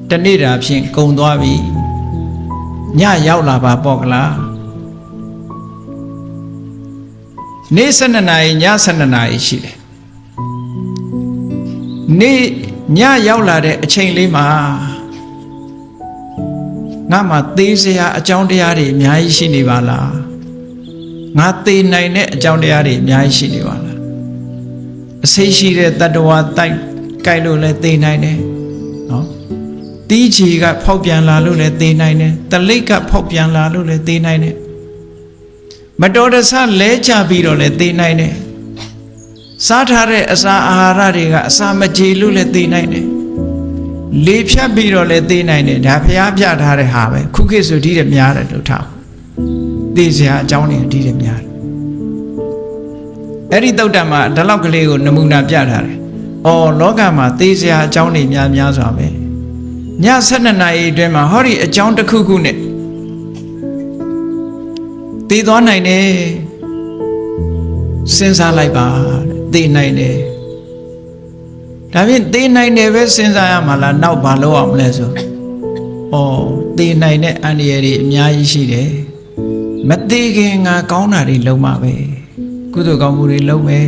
တနေ့တာဖြင့်ကုံသွားပြီညရောက်လာပါပေါ့ကလားနေ့12နာရီည12နာရီရှိတယ်နေ့ညရောက်လာတဲ့အချိန်လေးမှာငါမှသေစရာအကြောင်းတရားတွေအများကြီးရှိနေပါလားငါသေနိုင်တဲ့အကြောင်းတရားတွေအများကြီးရှိနေပါလားအစိရှိတဲ့တတ္တဝါတိုက်ကြိုက်လို့လည်းသေနိုင်တယ်နော်တီးချီကဖောက်ပြန်လာလို့လည်းသေနိုင်တယ်တလိပ်ကဖောက်ပြန်လာလို့လည်းသေနိုင်တယ်မတော်တဆလဲချပြီးတော့လည်းသေနိုင်တယ်စားထားတဲ့အစာအာဟာရတွေကအစာမကြေလို့လည်းသေနိုင်တယ်လေဖြတ်ပြီးတော့လည်းသေနိုင်တယ်ဒါဘုရားပြထားတဲ့ဟာပဲခုခေတ်ဆိုဒီတဲ့များတယ်လို့ထားသေစရာအကြောင်းတွေဒီတဲ့များတယ်အဲ့ဒီတုတ်တံမှာဒီလောက်ကလေးကိုနမူနာပြထားတယ်လောကမှာသေစရာအကြောင်းတွေများစွာပဲည12နာရီအတွင်းမှာဟောဒီအကြောင်းတစ်ခုခုနဲ့သေသွားနိုင်တယ်စဉ်းစားလိုက်ပါသေနိုင်တယ်ဒါဖြင့်သေနိုင်တယ်ပဲစဉ်းစားရမှာလားနောက်ဘာလုပ်အောင်မလဲဆိုသေနိုင်တဲ့အန္တရာယ်တွေအများကြီးရှိတယ်မသေခင်ငါကောင်းတာတွေလုပ်မှာပဲကုသိုလ်ကောင်းမှုတွေလုပ်မယ်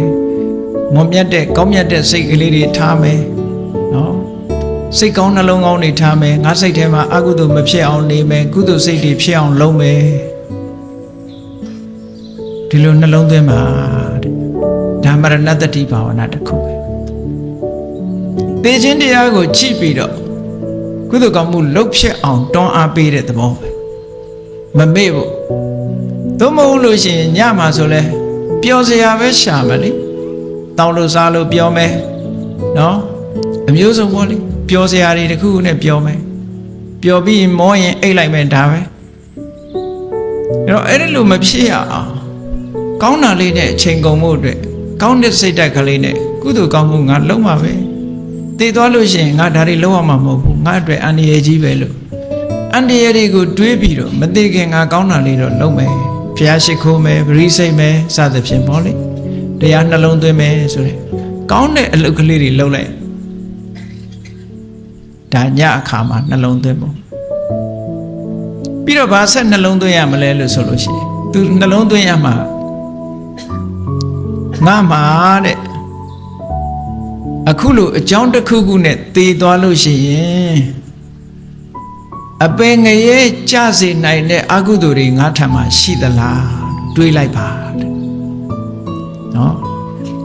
မွန်မြတ်တဲ့ကောင်းမြတ်တဲ့စိတ်ကလေးတွေထားမယ်နော်စိတ်ကောင်းနှလုံးကောင်းတွေထားမယ်ငါစိတ်ထဲမှာအကုသိုလ်မဖြစ်အောင်နေမယ်ကုသိုလ်စိတ်တွေဖြစ်အောင်လုပ်မယ်ဒီလိုနှလုံးသွင်းပါဓမ္မရဏတ္တိဘာဝနာတစ်ခုပဲသေခြင်းတရားကိုကြည့်ပြီးတော့ကုသိုလ်ကောင်းမှုလုပ်ဖြစ်အောင်တွန်းအားပေးတဲ့သဘောပဲမမေ့ဘူးသို့မဟုတ်လို့ရှိရင်ညမှာဆိုလဲပျော်စရာပဲရှာမယ်လေတောင်းလို့စားလို့ပြောမယ်နော်အမျိုးစုံပေါ့လေပျော်စရာတွေတစ်ခုခုနဲ့ပြောမယ်ပျော်ပြီးမောရင်အိတ်လိုက်မယ်ဒါပဲအဲ့တော့အဲ့ဒီလိုမဖြစ်ရအောင်ကောင်းတာလေးနဲ့အချိန်ကုန်မှုအတွက်ကောင်းတဲ့စိတ်ဓာတ်ကလေးနဲ့ကုသိုလ်ကောင်းမှုငါလုံးမှာပဲသိသွားလို့ရှိရင်ငါဒါတွေလုံးဝမှာမဟုတ်ဘူးငါအတွက်အန္တရာယ်ကြီးပဲလို့အန္တရာယ်တွေကိုတွေးပြီးတော့မသိခင်ငါကောင်းတာလေးတော့လုံးမယ်ဘုရားရှိခိုးမယ်ပရိစိတ်မယ်စသဖြင့်ပေါ့လေတရားနှလုံးသွင်းမယ်ဆိုတဲ့ကောင်းတဲ့အလုပ်ကလေးတွေလုပ်လိုက်ဒါညအခါမှာနှလုံးသွင်းဖို့ပြီးတော့ဘာဆက်နှလုံးသွင်းရမလဲလို့ဆိုလို့ရှိရင်သူနှလုံးသွင်းရမှာငါမှာတဲ့အခုလိုအကြောင်းတစ်ခုခုနဲ့တည်သွားလို့ရှိရင်အပင်ငရဲကြစေနိုင်တဲ့အကုသိုလ်တွေငါထံမှာရှိသလားတွေးလိုက်ပါတဲ့နော်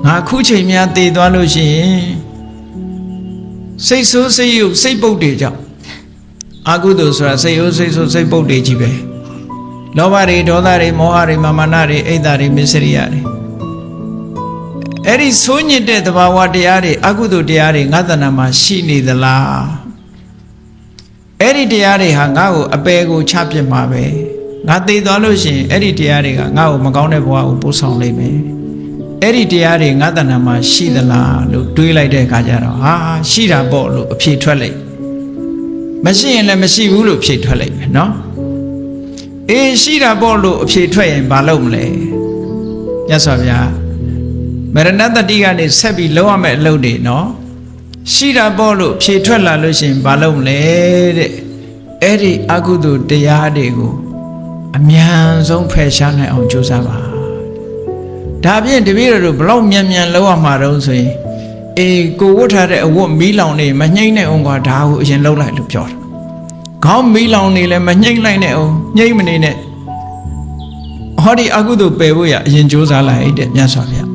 ငါခုချိန်များတည်သွားလို့ရှိရင်စိတ်ဆိုးစိတ်ယုတ်စိတ်ပုတ်တွေကြောင့်အကုသိုလ်ဆိုတာစိတ်ယုတ်စိတ်ဆိုးစိတ်ပုတ်တွေကြီးပဲလောဘတွေဒေါသတွေမောဟတွေမာနတွေအိတ်တာတွေမစ္စရိယတွေအဲ့ဒီဆိုးညစ်တဲ့သဘာဝတရားတွေအကုသိုလ်တရားတွေငါတဏ္ဍာမှာရှိနေသလားအဲ့ဒီတရားတွေဟာငါ့ကိုအပယ်ကိုချပစ်မှာပဲငါသိသွားလို့ရှိရင်အဲ့ဒီတရားတွေကငါ့ကိုမကောင်းတဲ့ဘဝကိုပို့ဆောင်လိမ့်မယ်အဲ့ဒီတရားတွေငါတဏ္ဍာမှာရှိသလားလို့တွေးလိုက်တဲ့အခါကျတော့ရှိတာပေါ့လို့အဖြေထွက်လိုက်မရှိရင်လည်းမရှိဘူးလို့ဖြေထွက်လိုက်မယ်နော်ရှိတာပေါ့လို့အဖြေထွက်ရင်ဘာလုပ်မလဲမြတ်စွာဘုရားမရဏတ္တိကနေဆက်ပြီးလုပ်ရမယ့်အလုပ်တွေနော်ရှိတာပေါ့လို့ဖြေထွက်လာလို့ရှိရင်ဘာလုပ်မလဲတဲ့အဲ့ဒီအကုသိုလ်တရားတွေကိုအမြန်ဆုံးဖယ်ရှားနိုင်အောင်ကြိုးစားပါဒါဖြင့်တပည့်တော်တို့ဘလောက်မြန်လုပ်ရမှာတော့ဆိုရင်ကိုဝတ်ထားတဲ့အဝတ်မီးလောင်နေမညှိမ့်နဲ့အောင်ကွာဒါကိုအရင်လုပ်လိုက်လို့ပြောတာခေါင်းမီးလောင်နေလဲမညှိမ့်လိုက်နဲ့အောင်ညှိမ့်မနေနဲ့ဟောဒီအကုသိုလ်ပယ်ဖို့ရအရင်ကြိုးစားလိုက်တဲ့မြတ်စွာဘုရား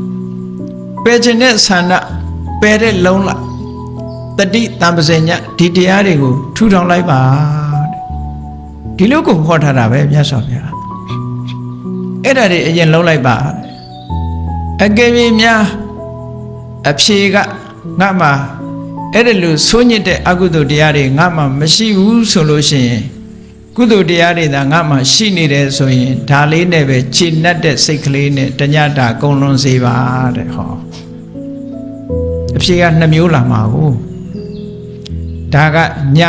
ပယ်ခြင်းတဲ့ဆန္ဒပယ်တဲ့လုံးလိုက်တတိတံပစေညဒီတရားတွေကိုထူထောင်လိုက်ပါဒီလိုကိုဟောထားတာပဲမြတ်စွာဘုရားအဲ့ဒါတွေအရင်လုံးလိုက်ပါအကယ်၍များအဖြေကငါမှအဲ့ဒါလို့ဆိုးညစ်တဲ့အကုသိုလ်တရားတွေငါမှမရှိဘူးဆိုလို့ရှိရင်ကုသိုလ်တရားတွေသာငါမှရှိနေတယ်ဆိုရင်ဒါလေးနဲ့ပဲခြေနှက်တဲ့စိတ်ကလေးနဲ့တညတာကုံလွန်စေပါတဲ့ဟောအဖြေက2မျိုးလာမှာကိုဒါကည